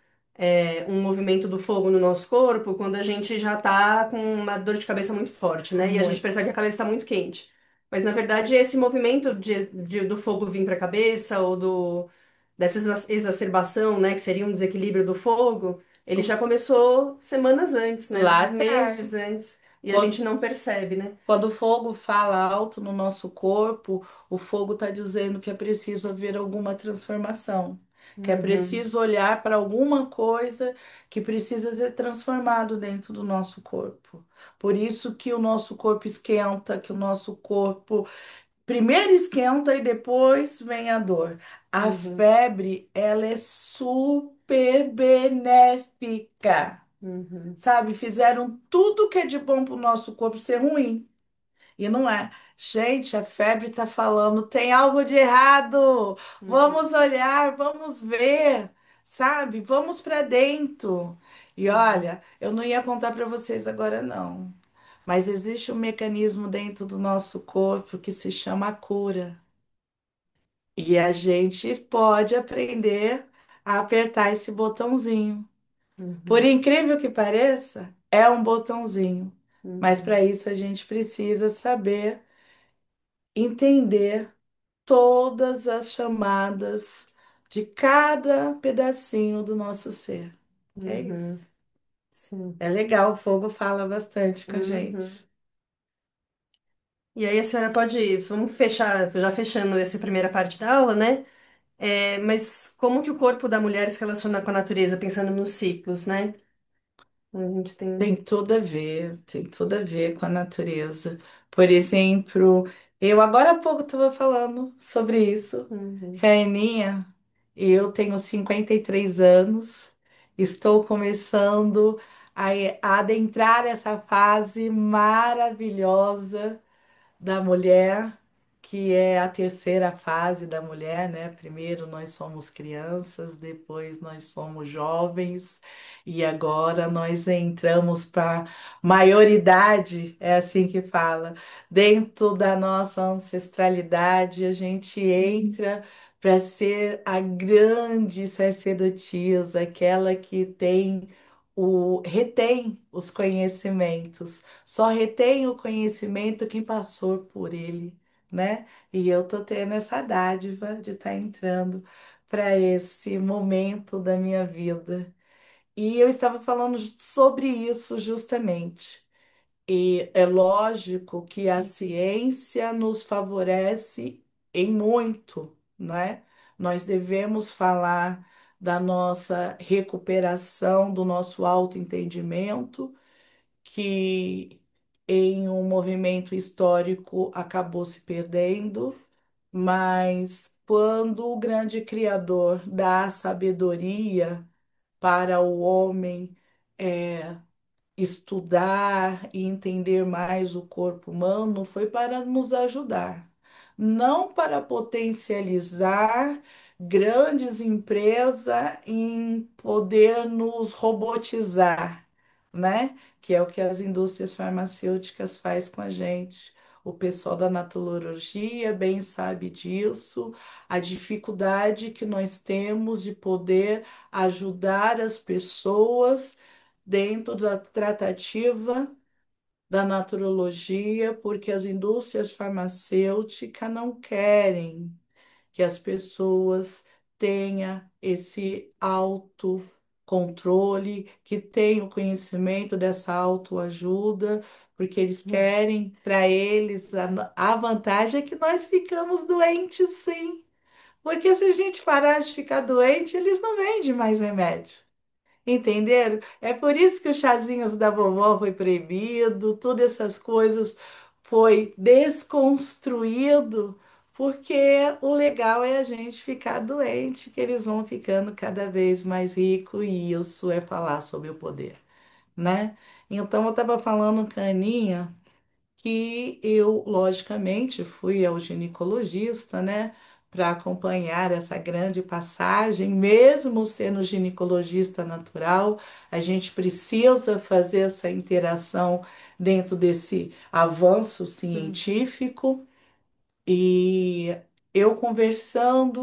[SPEAKER 1] um movimento do fogo no nosso corpo quando a gente já tá com uma dor de cabeça muito forte, né, e a gente
[SPEAKER 2] Muito.
[SPEAKER 1] percebe que a cabeça está muito quente. Mas, na verdade, esse movimento do fogo vir para a cabeça ou dessa exacerbação, né, que seria um desequilíbrio do fogo, ele já começou semanas antes, né, às
[SPEAKER 2] Lá
[SPEAKER 1] vezes meses
[SPEAKER 2] atrás.
[SPEAKER 1] antes, e a gente não percebe, né?
[SPEAKER 2] Quando o fogo fala alto no nosso corpo, o fogo está dizendo que é preciso haver alguma transformação, que é
[SPEAKER 1] Uhum,
[SPEAKER 2] preciso olhar para alguma coisa que precisa ser transformado dentro do nosso corpo. Por isso que o nosso corpo esquenta, que o nosso corpo primeiro esquenta e depois vem a dor. A
[SPEAKER 1] uhum,
[SPEAKER 2] febre, ela é super benéfica.
[SPEAKER 1] uhum,
[SPEAKER 2] Sabe, fizeram tudo que é de bom para o nosso corpo ser ruim. E não é. Gente, a febre está falando, tem algo de errado.
[SPEAKER 1] Uhum,
[SPEAKER 2] Vamos olhar, vamos ver, sabe? Vamos para dentro. E
[SPEAKER 1] uhum,
[SPEAKER 2] olha, eu não ia contar para vocês agora, não. Mas existe um mecanismo dentro do nosso corpo que se chama cura. E a gente pode aprender a apertar esse botãozinho. Por
[SPEAKER 1] uhum,
[SPEAKER 2] incrível que pareça, é um botãozinho. Mas
[SPEAKER 1] uhum,
[SPEAKER 2] para isso a gente precisa saber entender todas as chamadas de cada pedacinho do nosso ser. É
[SPEAKER 1] uhum,
[SPEAKER 2] isso.
[SPEAKER 1] sim.
[SPEAKER 2] É legal, o fogo fala bastante com a
[SPEAKER 1] Uhum.
[SPEAKER 2] gente.
[SPEAKER 1] E aí a senhora pode, vamos fechar, já fechando essa primeira parte da aula, né? Mas como que o corpo da mulher se relaciona com a natureza, pensando nos ciclos, né? A gente tem.
[SPEAKER 2] Tem tudo a ver com a natureza. Por exemplo, eu agora há pouco estava falando sobre isso
[SPEAKER 1] Uhum,
[SPEAKER 2] com a Aninha, e eu tenho 53 anos, estou começando a adentrar essa fase maravilhosa da mulher, que é a terceira fase da mulher, né? Primeiro nós somos crianças, depois nós somos jovens e agora nós entramos para maioridade, é assim que fala. Dentro da nossa ancestralidade, a gente entra para ser a grande sacerdotisa, aquela que tem retém os conhecimentos. Só retém o conhecimento quem passou por ele, né? E eu tô tendo essa dádiva de estar entrando para esse momento da minha vida. E eu estava falando sobre isso justamente. E é lógico que a ciência nos favorece em muito, né? Nós devemos falar da nossa recuperação, do nosso autoentendimento que em um movimento histórico acabou se perdendo, mas quando o grande Criador dá a sabedoria para o homem estudar e entender mais o corpo humano, foi para nos ajudar, não para potencializar grandes empresas em poder nos robotizar, né? Que é o que as indústrias farmacêuticas faz com a gente. O pessoal da naturologia bem sabe disso, a dificuldade que nós temos de poder ajudar as pessoas dentro da tratativa da naturologia, porque as indústrias farmacêuticas não querem que as pessoas tenham esse autocontrole, que tenham conhecimento dessa autoajuda, porque eles querem, para eles, a vantagem é que nós ficamos doentes, sim. Porque se a gente parar de ficar doente, eles não vendem mais remédio. Entenderam? É por isso que os chazinhos da vovó foi proibido, todas essas coisas foi desconstruído, porque o legal é a gente ficar doente, que eles vão ficando cada vez mais ricos, e isso é falar sobre o poder, né? Então eu estava falando com a Aninha que eu, logicamente, fui ao ginecologista, né, para acompanhar essa grande passagem, mesmo sendo ginecologista natural, a gente precisa fazer essa interação dentro desse avanço
[SPEAKER 1] uhum,
[SPEAKER 2] científico. E eu conversando,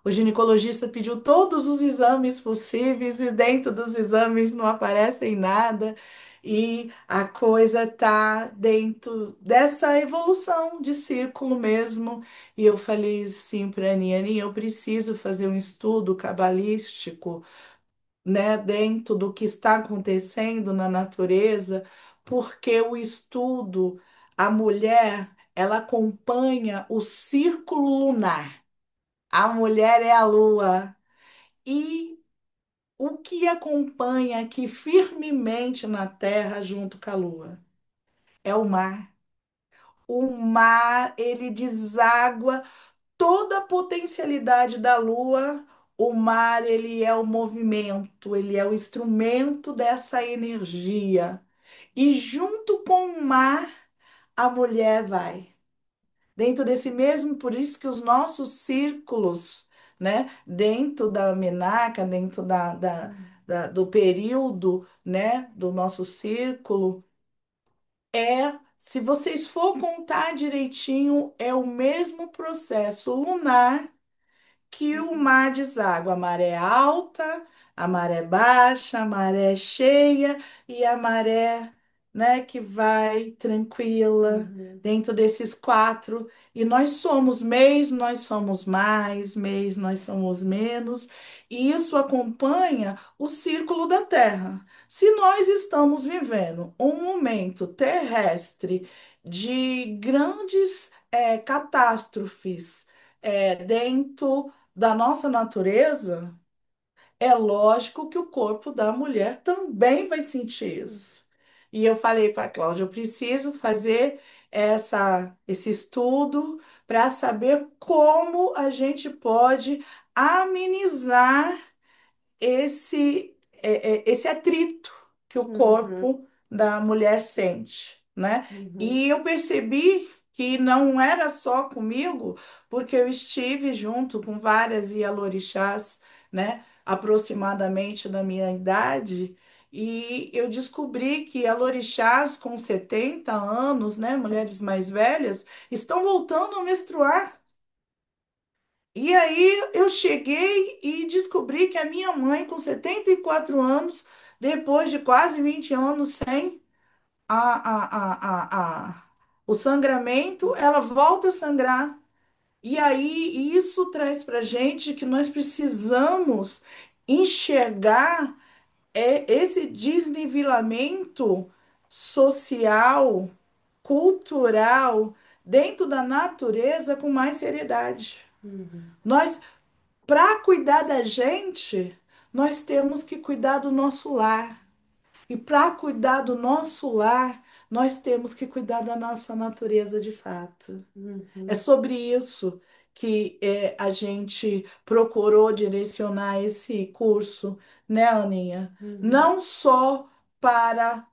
[SPEAKER 2] o ginecologista pediu todos os exames possíveis e dentro dos exames não aparecem nada. E a coisa tá dentro dessa evolução de círculo mesmo. E eu falei sim para a Aninha, Aninha, eu preciso fazer um estudo cabalístico, né, dentro do que está acontecendo na natureza, porque o estudo, a mulher, ela acompanha o círculo lunar. A mulher é a lua. E o que acompanha aqui firmemente na Terra junto com a lua é o mar. O mar, ele deságua toda a potencialidade da lua. O mar, ele é o movimento, ele é o instrumento dessa energia. E junto com o mar, a mulher vai. Dentro desse mesmo, por isso que os nossos círculos, né, dentro da menarca, dentro do período, né, do nosso círculo, se vocês for contar direitinho, é o mesmo processo lunar que o mar deságua, a maré alta, a maré baixa, a maré cheia e a maré, né, que vai tranquila
[SPEAKER 1] Uhum.
[SPEAKER 2] dentro desses quatro. E nós somos mês, nós somos mais, mês, nós somos menos, e isso acompanha o círculo da Terra. Se nós estamos vivendo um momento terrestre de grandes catástrofes, dentro da nossa natureza, é lógico que o corpo da mulher também vai sentir isso. E eu falei para a Cláudia, eu preciso fazer esse estudo para saber como a gente pode amenizar esse atrito que o
[SPEAKER 1] Uhum.
[SPEAKER 2] corpo da mulher sente, né?
[SPEAKER 1] Uhum.
[SPEAKER 2] E eu percebi que não era só comigo, porque eu estive junto com várias Ialorixás, né? Aproximadamente da minha idade, e eu descobri que Ialorixás com 70 anos, né? Mulheres mais velhas, estão voltando a menstruar. E aí eu cheguei e descobri que a minha mãe, com 74 anos, depois de quase 20 anos sem o sangramento, ela volta a sangrar. E aí isso traz para gente que nós precisamos enxergar esse desnivelamento social, cultural, dentro da natureza com mais seriedade.
[SPEAKER 1] Uhum.
[SPEAKER 2] Nós para cuidar da gente, nós temos que cuidar do nosso lar. E para cuidar do nosso lar, nós temos que cuidar da nossa natureza de fato. É
[SPEAKER 1] Uhum.
[SPEAKER 2] sobre isso que a gente procurou direcionar esse curso, né, Aninha?
[SPEAKER 1] Uhum.
[SPEAKER 2] Não só para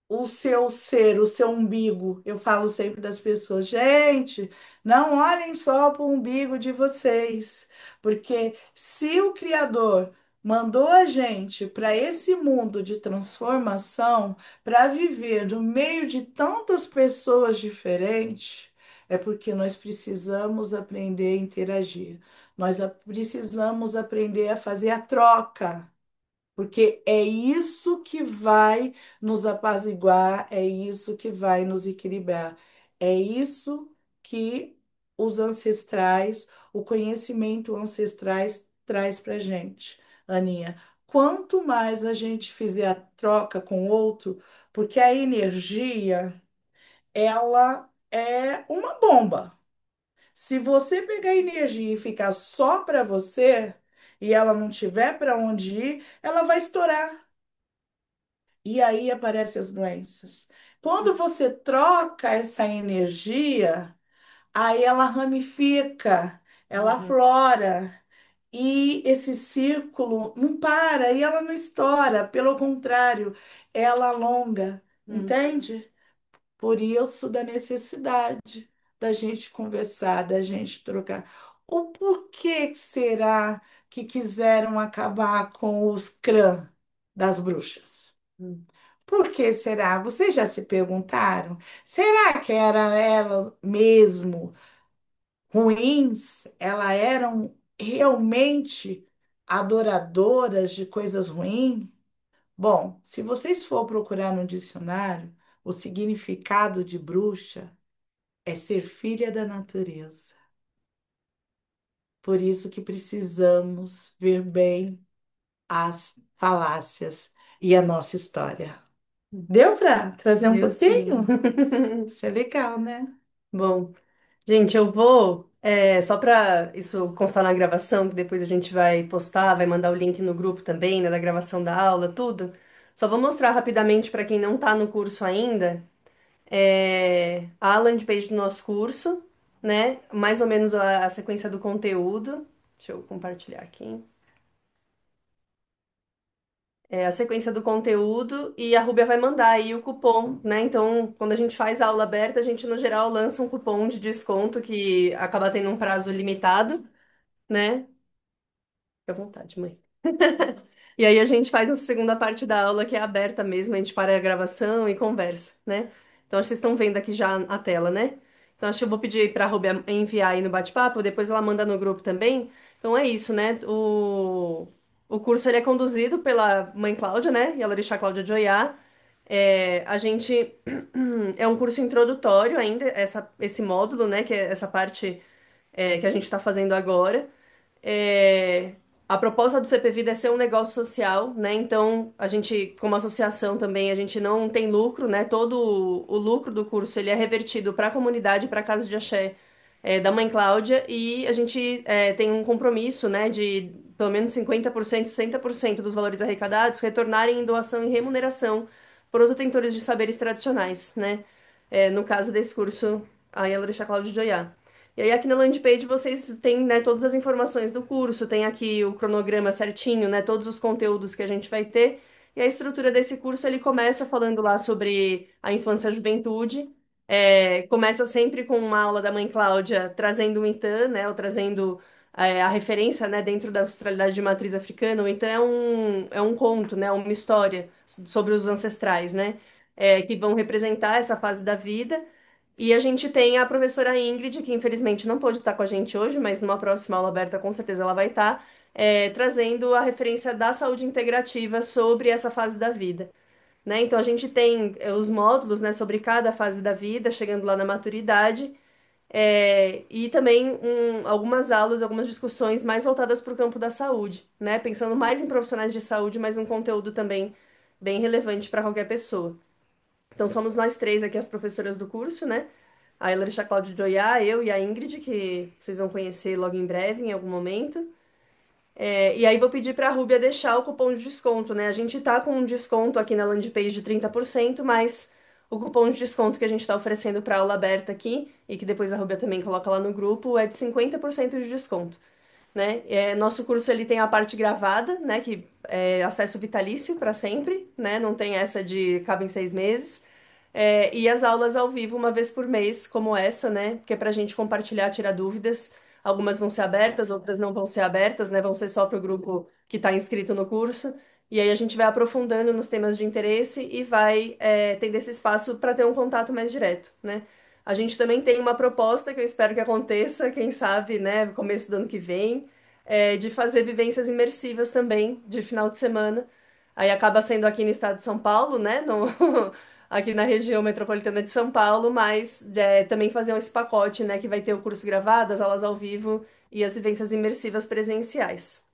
[SPEAKER 2] o seu ser, o seu umbigo. Eu falo sempre das pessoas, gente, não olhem só para o umbigo de vocês, porque se o Criador mandou a gente para esse mundo de transformação, para viver no meio de tantas pessoas diferentes, é porque nós precisamos aprender a interagir. Precisamos aprender a fazer a troca. Porque é isso que vai nos apaziguar, é isso que vai nos equilibrar, é isso que os ancestrais, o conhecimento ancestrais traz para gente, Aninha. Quanto mais a gente fizer a troca com o outro, porque a energia, ela é uma bomba. Se você pegar energia e ficar só para você, e ela não tiver para onde ir, ela vai estourar. E aí aparecem as doenças. Quando você troca essa energia, aí ela ramifica, ela
[SPEAKER 1] Uhum.
[SPEAKER 2] aflora. E esse círculo não para e ela não estoura, pelo contrário, ela alonga,
[SPEAKER 1] Uhum.
[SPEAKER 2] entende? Por isso da necessidade da gente conversar, da gente trocar. O porquê será que quiseram acabar com os clãs das bruxas?
[SPEAKER 1] Uhum.
[SPEAKER 2] Por que será? Vocês já se perguntaram? Será que era ela mesmo ruins? Elas eram realmente adoradoras de coisas ruins? Bom, se vocês for procurar no dicionário, o significado de bruxa é ser filha da natureza. Por isso que precisamos ver bem as falácias e a nossa história. Deu para trazer um
[SPEAKER 1] Eu sim.
[SPEAKER 2] pouquinho? Isso é legal, né?
[SPEAKER 1] Bom, gente, eu vou, só para isso constar na gravação, que depois a gente vai postar, vai mandar o link no grupo também, né, da gravação da aula, tudo. Só vou mostrar rapidamente para quem não está no curso ainda, a landing page do nosso curso, né? Mais ou menos a sequência do conteúdo. Deixa eu compartilhar aqui. a sequência do conteúdo e a Rúbia vai mandar aí o cupom, né? Então, quando a gente faz a aula aberta, a gente, no geral, lança um cupom de desconto que acaba tendo um prazo limitado, né? Fica à vontade, mãe. E aí a gente faz a segunda parte da aula que é aberta mesmo, a gente para a gravação e conversa, né? Então acho que vocês estão vendo aqui já a tela, né? Então acho que eu vou pedir para a Rubia enviar aí no bate-papo, depois ela manda no grupo também. Então é isso, né? O curso ele é conduzido pela mãe Cláudia, né? E a Larissa Cláudia de Oiá. A gente é um curso introdutório ainda, esse módulo, né? Que é essa parte que a gente está fazendo agora. É, a proposta do CP Vida é ser um negócio social, né? Então, a gente, como associação também, a gente não tem lucro, né? Todo o lucro do curso ele é revertido para a comunidade, para a Casa de Axé da Mãe Cláudia, e a gente tem um compromisso, né, de pelo menos 50%, 60% dos valores arrecadados retornarem em doação e remuneração para os detentores de saberes tradicionais, né? No caso desse curso, a Yalorixá Cláudia de Oiá. E aí aqui na landing page vocês têm, né, todas as informações do curso, tem aqui o cronograma certinho, né, todos os conteúdos que a gente vai ter. E a estrutura desse curso ele começa falando lá sobre a infância e a juventude. Começa sempre com uma aula da mãe Cláudia trazendo o Intan, né, ou trazendo a referência, né, dentro da ancestralidade de matriz africana. O Intan é um conto, né, uma história sobre os ancestrais, né, que vão representar essa fase da vida. E a gente tem a professora Ingrid, que infelizmente não pôde estar com a gente hoje, mas numa próxima aula aberta com certeza ela vai estar, trazendo a referência da saúde integrativa sobre essa fase da vida, né? Então a gente tem os módulos, né, sobre cada fase da vida, chegando lá na maturidade, e também algumas aulas, algumas discussões mais voltadas para o campo da saúde, né? Pensando mais em profissionais de saúde, mas um conteúdo também bem relevante para qualquer pessoa. Então, somos nós três aqui as professoras do curso, né? A Elarissa Cláudia de Oiá, eu e a Ingrid, que vocês vão conhecer logo em breve, em algum momento. E aí vou pedir para a Rúbia deixar o cupom de desconto, né? A gente tá com um desconto aqui na landing page de 30%, mas o cupom de desconto que a gente está oferecendo para aula aberta aqui, e que depois a Rúbia também coloca lá no grupo, é de 50% de desconto, né? Nosso curso ele tem a parte gravada, né? Que é acesso vitalício para sempre, né? Não tem essa de cabem 6 meses. E as aulas ao vivo uma vez por mês, como essa, né? Que é para a gente compartilhar, tirar dúvidas. Algumas vão ser abertas, outras não vão ser abertas, né? Vão ser só para o grupo que está inscrito no curso. E aí a gente vai aprofundando nos temas de interesse e vai tendo esse espaço para ter um contato mais direto, né? A gente também tem uma proposta que eu espero que aconteça, quem sabe, né, no começo do ano que vem, de fazer vivências imersivas também, de final de semana. Aí acaba sendo aqui no estado de São Paulo, né, aqui na região metropolitana de São Paulo, mas também fazer esse pacote, né, que vai ter o curso gravado, as aulas ao vivo e as vivências imersivas presenciais.